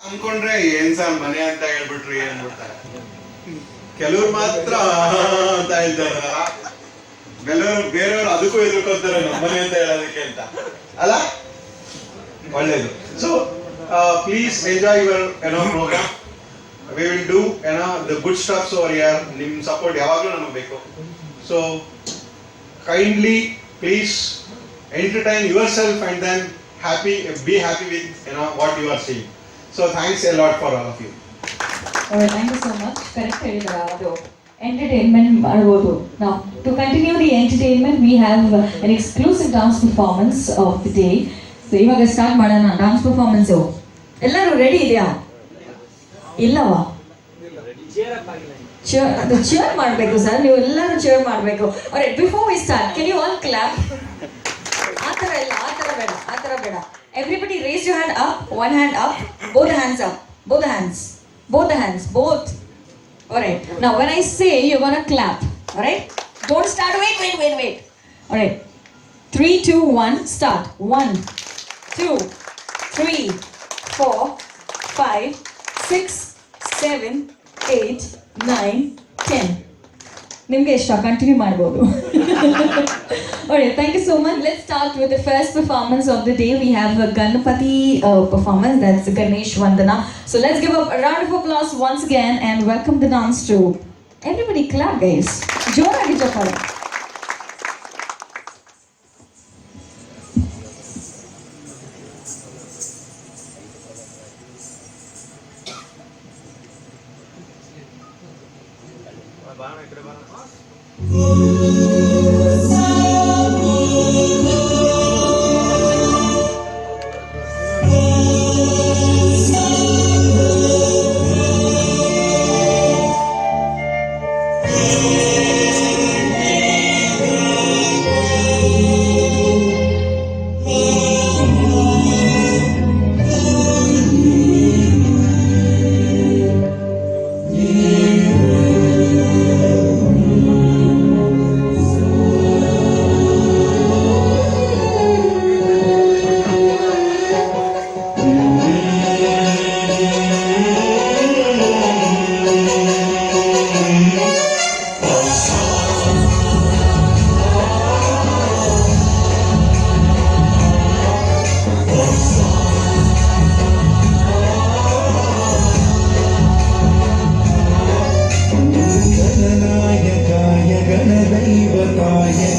ಅನ್ಕೊಂಡ್ರೆ ಏನ್ ಸರ್ ಮನೆ ಅಂತ ಹೇಳ್ಬಿಟ್ರಿ ಅಂದ್ಬಿಡ್ತಾರೆ. ಕೆಲವ್ರು ಮಾತ್ರ ಅಂತ ಹೇಳ್ತಾರೆ, ಬೇರೆಯವ್ರು ಅದಕ್ಕೂ ಎದುರ್ಕೊತಾರೆ ನಮ್ಮ ಮನೆ ಅಂತ ಹೇಳೋದಕ್ಕೆ ಅಂತ ಅಲ್ಲ. ಒಳ್ಳೇದು. So please enjoy your program. We will do the good stuffs over here. ನಿಮ್ ಸಪೋರ್ಟ್ ಯಾವಾಗಲೂ ನಮಗೆ ಬೇಕು. So kindly please entertain yourself and then be happy with what you are seeing. So thanks a lot for all of you. Thank you so much. Correct ಹೇಳಿದ್ರ ಅದು entertainment ಮಾಡಬಹುದು. Now to continue the entertainment we have an exclusive dance performance of the day. So ಇವಾಗ start ಮಾಡೋಣ dance performance. ಎಲ್ಲರೂ ready ಇದೆಯಾ? ಇಲ್ಲವಾ? Chair ಮಾಡಬೇಕು sir, ನೀವು ಎಲ್ಲರೂ ಚೇರ್ ಮಾಡಬೇಕು. Alright, before we start, can you all clap? ಆ ಥರ ಬೇಡ. Everybody raise your hand up, one hand up, both the hands up, both the hands. Alright, now when I say you're gonna clap, alright? Don't start, wait. Alright, 3, 2, 1, start. 1, 2, 3, 4, 5, 6, 7, 8, 9, 10. ನಿಮಗೆ ಇಷ್ಟ continue ಮಾಡ್ಬೋದು. Alright, thank you so much. Let's start with the first performance of the day. We have a Ganapati performance, that's Ganesh Vandana. So let's give a round of applause once again and welcome the dance troupe. Everybody clap guys. ಜೋರಾಗಿ ಚಪ್ಪಾಳೆ.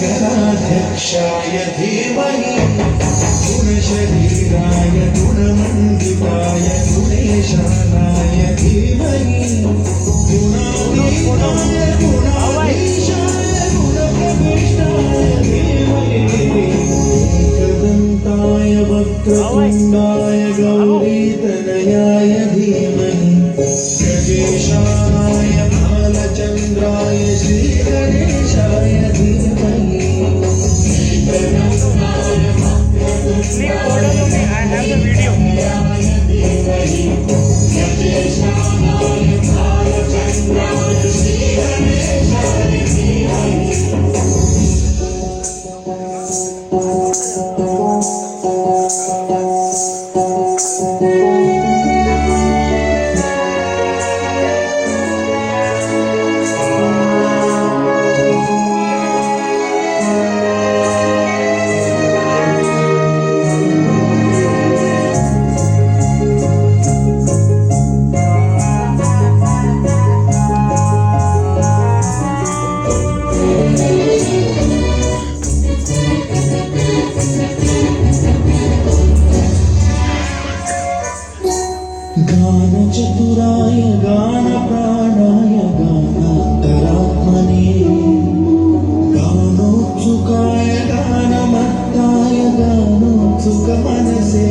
गणाध्यक्षाय धीमहि गुणशरीराय गुणमण्डिताय गुणेशानाय धीमहि गुणातीताय गुणाधीशाय गुणप्रविष्टाय धीमहि एकदन्ताय वक्रतुण्डाय गौरीतनयाय धीमहि गजेशानाय बालचन्द्राय श्रीगणेशाय धीमहि गानचतुराय गानप्राणाय गानान्तरात्मने गानोत्सुकाय गानमत्ताय गानोत्सुकमनसे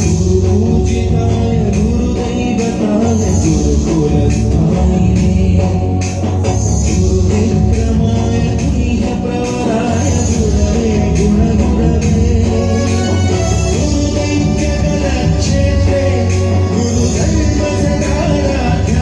गुरुपूजिताय गुरुदैवताय गुरुकुलस्थायिने गुरुविक्रमाय गुह्यप्रवराय गुरवे गुणगुरवे गुरुदैव्यगणक्षेत्रे गुरुदैवसदाराध्य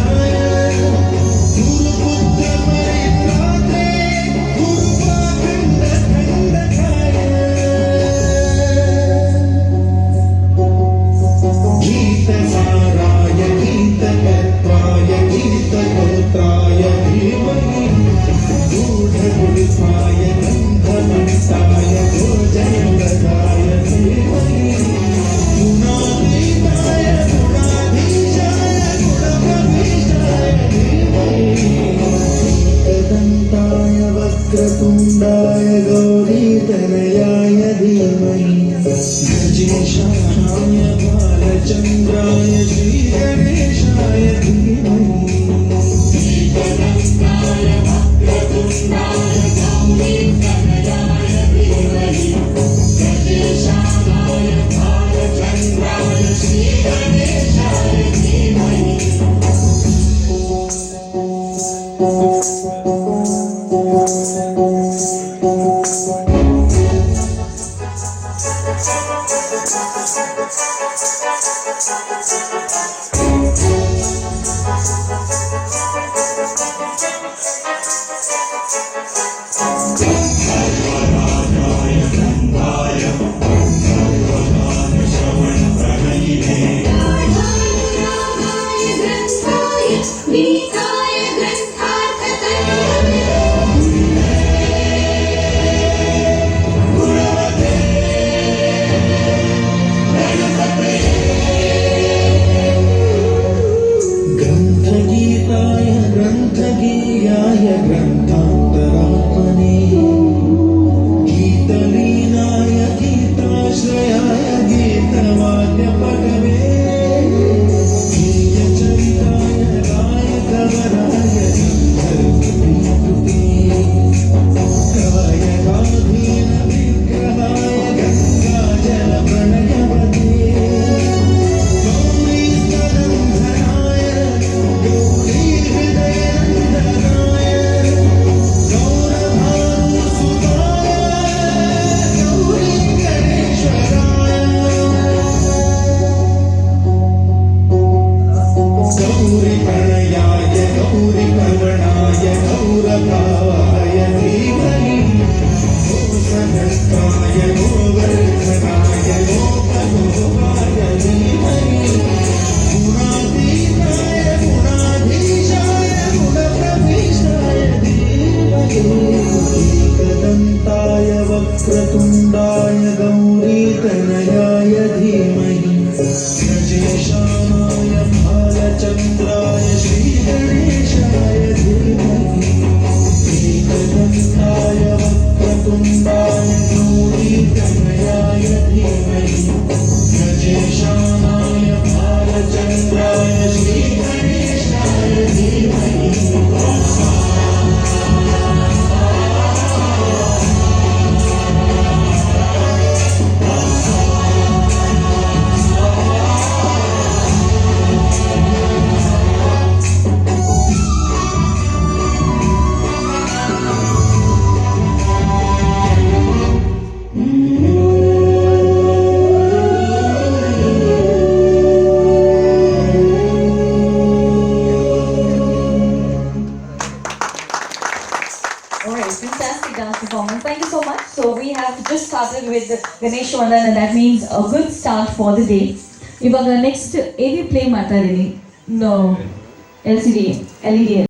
ग्रन्थगीताय ग्रन्थगीयाय ग्रन्थान्तरात्मने गीतलीनाय गीताश्रयाय गीतवाद्यपटवे गीयचरिताय गायकवराय गन्धर्वकृते गायकाधीन विग्रहाय गङ्गाजलप्रणयवते गौरीस्तनन्धनाय गौरीहृदयनन्दनाय गौरभानुसुताय गौरीगणेश्वराय गौरीप्रणयाय गौरीकर्णाय गौरभावाय धीमहि गोसहस्राय गोवर्धनाय गोपगोपाय धीमहि गुणातीताय गुणाधीशाय गुणप्रविष्टाय धीमहि एकदन्ताय वक्रतुण्डाय गौरीतनयाय धीमहि गजेशानाय भालचन्द्राय श्रीगणेशाय धीमहि एकदन्ताय वक्रतुण्डाय गौरीतनयाय धीमहि गजेशानाय भालचन्द्राय श्रीगणेशाय धीमहि Alright, fantastic dance performance. Thank you so much. So we have just started with the Ganesh Vandan and that means a good start for the day. ಇವಾಗ ನೆಕ್ಸ್ಟ್ AV ಪ್ಲೇ ಮಾಡ್ತಾ ಇದ್ದೀನಿ. No, LCD, LED.